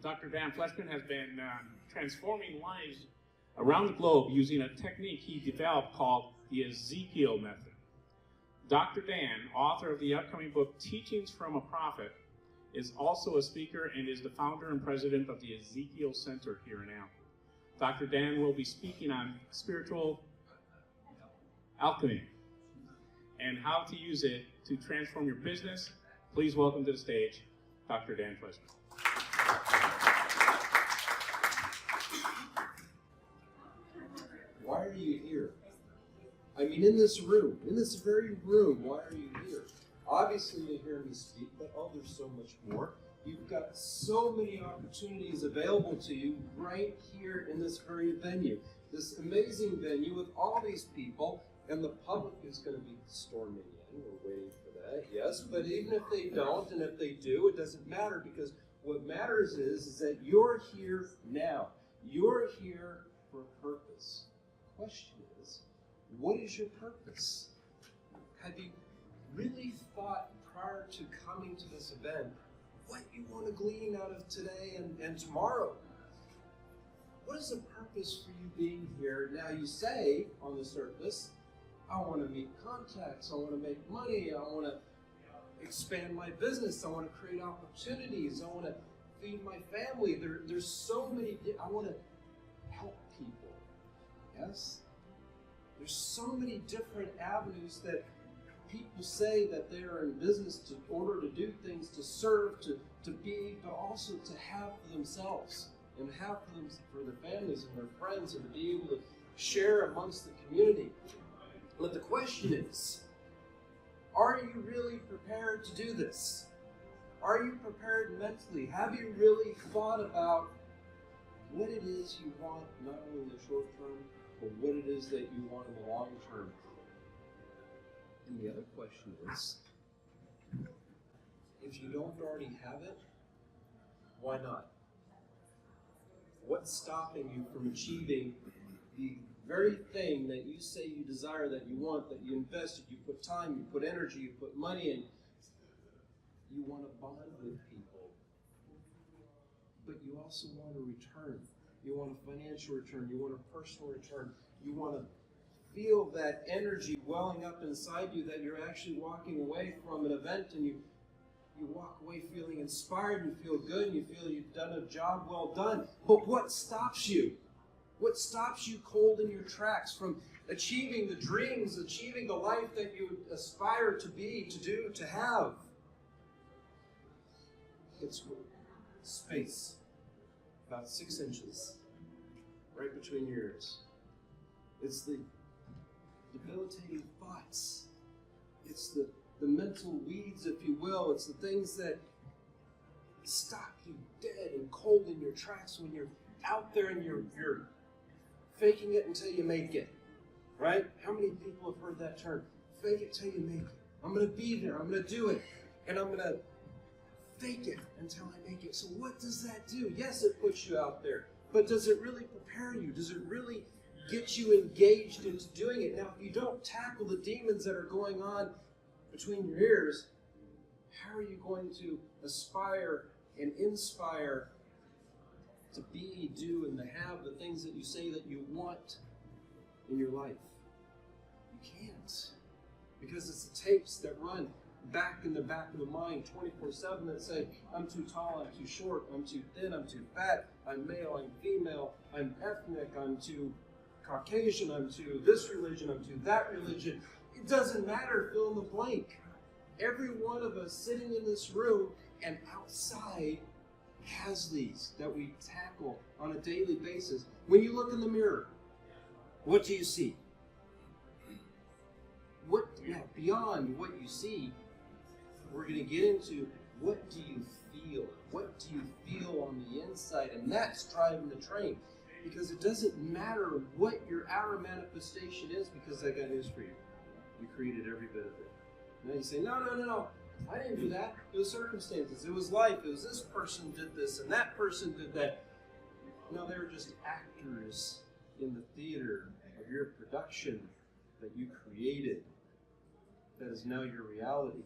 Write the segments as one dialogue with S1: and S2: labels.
S1: Dr. Dan Fleshman has been transforming lives around the globe using a technique he developed called the Ezekiel method. Dr. Dan, author of the upcoming book Teachings from a Prophet, is also a speaker and is the founder and president of the Ezekiel Center here in Alchemy. Dr. Dan will be speaking on spiritual alchemy and how to use it to transform your business. Please welcome to the stage, Dr. Dan Fleshman.
S2: Why are you here? I mean, in this room, in this very room, why are you here? Obviously, you hear me speak, but there's so much more. You've got so many opportunities available to you right here in this very venue. This amazing venue with all these people, and the public is going to be storming in. We're waiting for that, yes. But even if they don't, and if they do, it doesn't matter, because what matters is that you're here now. You're here for a purpose. The question is, what is your purpose? Have you really thought prior to coming to this event what you want to glean out of today and tomorrow? What is the purpose for you being here? Now you say on the surface, I want to meet contacts, I want to make money, I want to expand my business, I want to create opportunities, I want to feed my family. There's so many, I want to help people. Yes? There's so many different avenues that people say that they are in business in order to do things, to serve, to be, but also to have for themselves and have for their families and their friends, and to be able to share amongst the community. But the question is, are you really prepared to do this? Are you prepared mentally? Have you really thought about what it is you want, not only in the short term, but what it is that you want in the long term? And the other question is, if you don't already have it, why not? What's stopping you from achieving the very thing that you say you desire, that you want, that you invested, you put time, you put energy, you put money in? You want to bond with people, but you also want a return. You want a financial return, you want a personal return, you want to feel that energy welling up inside you, that you're actually walking away from an event and you walk away feeling inspired, you feel good, and you feel you've done a job well done. But what stops you? What stops you cold in your tracks from achieving the dreams, achieving the life that you aspire to be, to do, to have? It's space, about 6 inches, right between your ears. It's the debilitating thoughts. It's the mental weeds, if you will. It's the things that stop you dead and cold in your tracks when you're out there and you're faking it until you make it, right? How many people have heard that term? Fake it till you make it. I'm going to be there. I'm going to do it. And I'm going to fake it until I make it. So what does that do? Yes, it puts you out there. But does it really prepare you? Does it really get you engaged into doing it? Now, if you don't tackle the demons that are going on between your ears, how are you going to aspire and inspire to be, do, and to have the things that you say that you want in your life? You can't. Because it's the tapes that run back in the back of the mind 24/7 that say, I'm too tall, I'm too short, I'm too thin, I'm too fat, I'm male, I'm female, I'm ethnic, I'm too Caucasian, I'm to this religion, I'm to that religion. It doesn't matter, fill in the blank. Every one of us sitting in this room and outside has these that we tackle on a daily basis. When you look in the mirror, what do you see? Now, beyond what you see, we're going to get into what do you feel? What do you feel on the inside? And that's driving the train. Because it doesn't matter what your outer manifestation is, because I got news for you. You created every bit of it. Now you say, no. I didn't do that. It was circumstances. It was life. It was this person did this and that person did that. No, they were just actors in the theater of your production that you created. That is now your reality.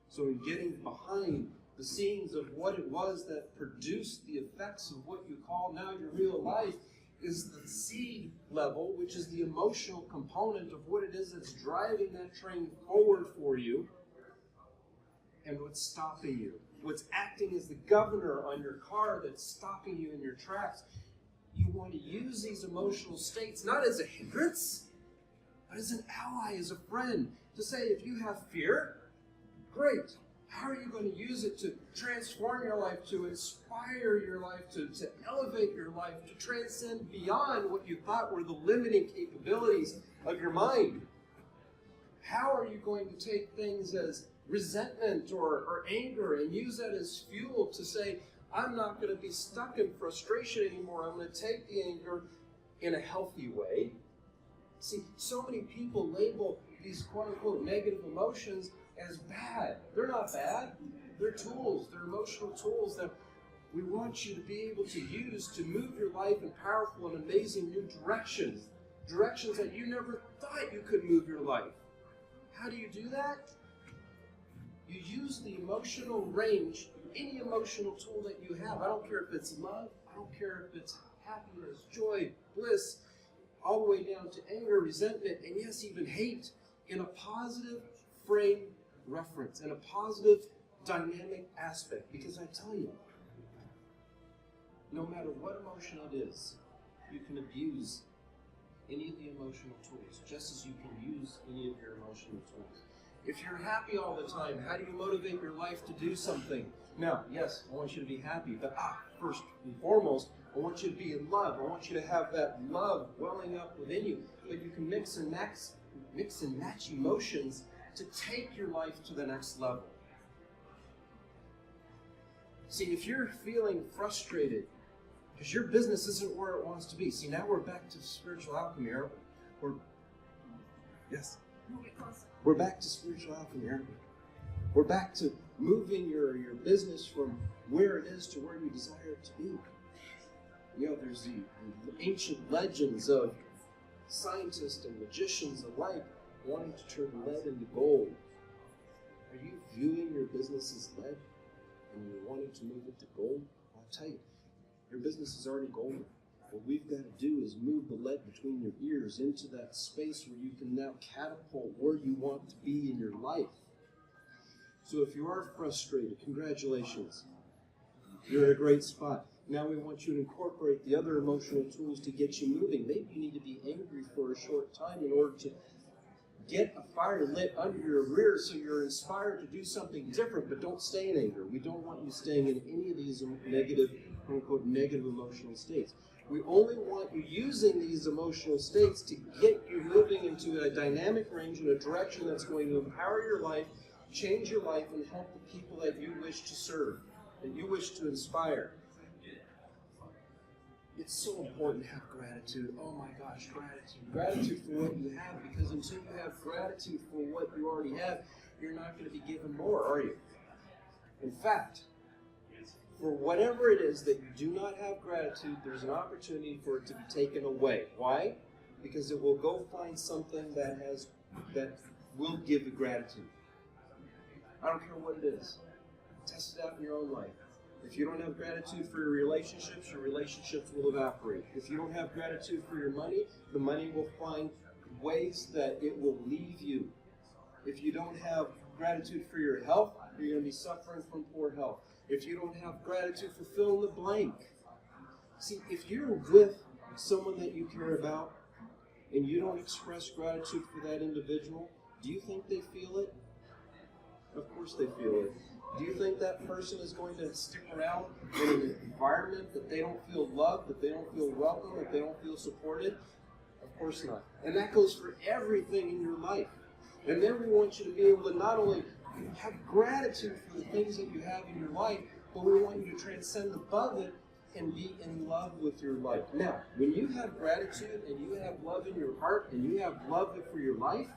S2: So in getting behind the scenes of what it was that produced the effects of what you call now your real life, is the seed level, which is the emotional component of what it is that's driving that train forward for you, and what's stopping you. What's acting as the governor on your car that's stopping you in your tracks. You want to use these emotional states not as a hindrance, but as an ally, as a friend, to say, if you have fear, great. How are you going to use it to transform your life, to inspire your life, to elevate your life, to transcend beyond what you thought were the limiting capabilities of your mind? How are you going to take things as resentment or anger and use that as fuel to say, I'm not going to be stuck in frustration anymore. I'm going to take the anger in a healthy way. See, so many people label these quote-unquote negative emotions as bad. They're not bad. They're tools. They're emotional tools that we want you to be able to use to move your life in powerful and amazing new directions. Directions that you never thought you could move your life. How do you do that? You use the emotional range, any emotional tool that you have. I don't care if it's love. I don't care if it's happiness, joy, bliss, all the way down to anger, resentment, and yes, even hate, in a positive frame reference, in a positive dynamic aspect. Because I tell you, no matter what emotion it is, you can abuse any of the emotional tools, just as you can use any of your emotional tools. If you're happy all the time, how do you motivate your life to do something? Now, yes, I want you to be happy, but first and foremost, I want you to be in love. I want you to have that love welling up within you. But you can mix and match emotions to take your life to the next level. See, if you're feeling frustrated because your business isn't where it wants to be. See, now we're back to spiritual alchemy, aren't we? Yes. We're back to spiritual alchemy, aren't we? We're back to moving your business from where it is to where you desire it to be. You know, there's the ancient legends of scientists and magicians alike wanting to turn lead into gold. Are you viewing your business as lead and you're wanting to move it to gold? I'll tell you, your business is already golden. What we've got to do is move the lead between your ears into that space where you can now catapult where you want to be in your life. So if you are frustrated, congratulations. You're in a great spot. Now we want you to incorporate the other emotional tools to get you moving. Maybe you need to be angry for a short time in order to get a fire lit under your rear so you're inspired to do something different, but don't stay in anger. We don't want you staying in any of these negative, quote-unquote, negative emotional states. We only want you using these emotional states to get you moving into a dynamic range in a direction that's going to empower your life, change your life, and help the people that you wish to serve, that you wish to inspire. It's so important to have gratitude. Oh my gosh, gratitude. Gratitude for what you have, because until you have gratitude for what you already have, you're not going to be given more, are you? In fact, for whatever it is that you do not have gratitude, there's an opportunity for it to be taken away. Why? Because it will go find something that will give you gratitude. I don't care what it is. Test it out in your own life. If you don't have gratitude for your relationships will evaporate. If you don't have gratitude for your money, the money will find ways that it will leave you. If you don't have gratitude for your health, you're going to be suffering from poor health. If you don't have gratitude for fill in the blank. See, if you're with someone that you care about and you don't express gratitude for that individual, do you think they feel it? Of course they feel it. Do you think that person is going to stick around in an environment that they don't feel loved, that they don't feel welcome, that they don't feel supported? Of course not. And that goes for everything in your life. And then we want you to be able to not only have gratitude for the things that you have in your life, but we want you to transcend above it and be in love with your life. Now, when you have gratitude and you have love in your heart and you have love for your life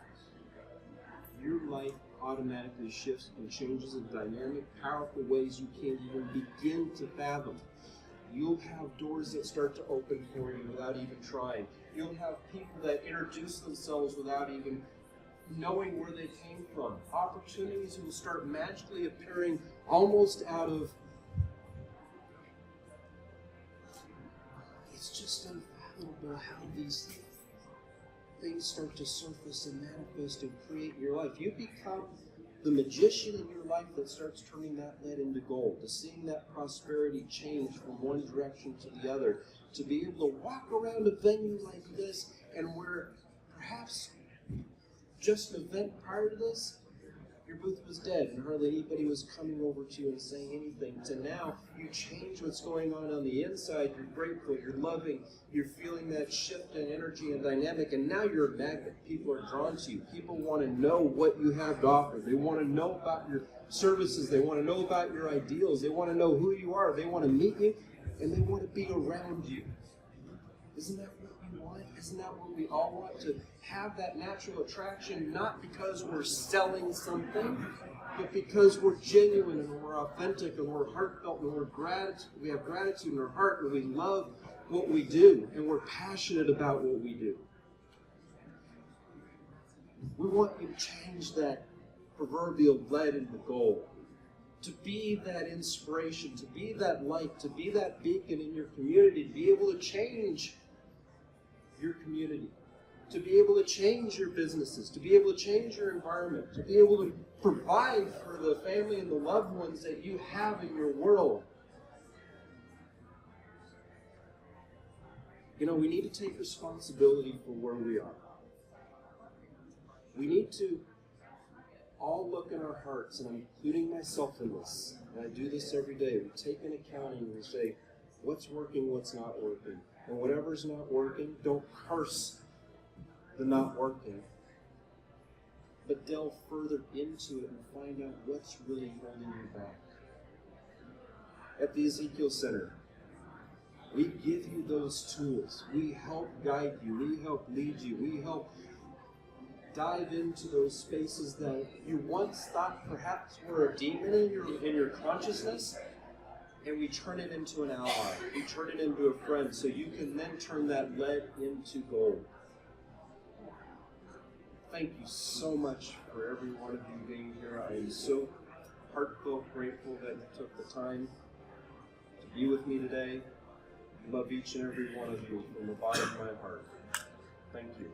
S2: automatically shifts and changes in dynamic, powerful ways you can't even begin to fathom. You'll have doors that start to open for you without even trying. You'll have people that introduce themselves without even knowing where they came from. Opportunities will start magically appearing almost out of... It's just unfathomable how these things start to surface and manifest and create in your life. You become the magician in your life that starts turning that lead into gold, to seeing that prosperity change from one direction to the other, to be able to walk around a venue like this and where perhaps just an event prior to this, your booth was dead and hardly anybody was coming over to you and saying anything, to now you change what's going on the inside. You're grateful, you're loving, you're feeling that shift in energy and dynamic, and now you're a magnet. People are drawn to you. People want to know what you have to offer. They want to know about your services. They want to know about your ideals. They want to know who you are. They want to meet you, and they want to be around you. Isn't that what we want? Isn't that what we all want? To have that natural attraction, not because we're selling something, but because we're genuine and we're authentic and we're heartfelt and we have gratitude in our heart and we love what we do and we're passionate about what we do. We want you to change that proverbial lead into gold, to be that inspiration, to be that light, to be that beacon in your community, to be able to change your community, to be able to change your businesses, to be able to change your environment, to be able to provide for the family and the loved ones that you have in your world. You know, we need to take responsibility for where we are. We need to all look in our hearts, and I'm including myself in this, and I do this every day. We take an accounting and we say, what's working, what's not working. And whatever's not working, don't curse the not working, but delve further into it and find out what's really holding you back. At the Ezekiel Center, we give you those tools. We help guide you. We help lead you. We help dive into those spaces that you once thought perhaps were a demon in your consciousness, and we turn it into an ally. We turn it into a friend, so you can then turn that lead into gold. Thank you so much for every one of you being here. I am so heartfelt grateful that you took the time to be with me today. I love each and every one of you from the bottom of my heart. Thank you.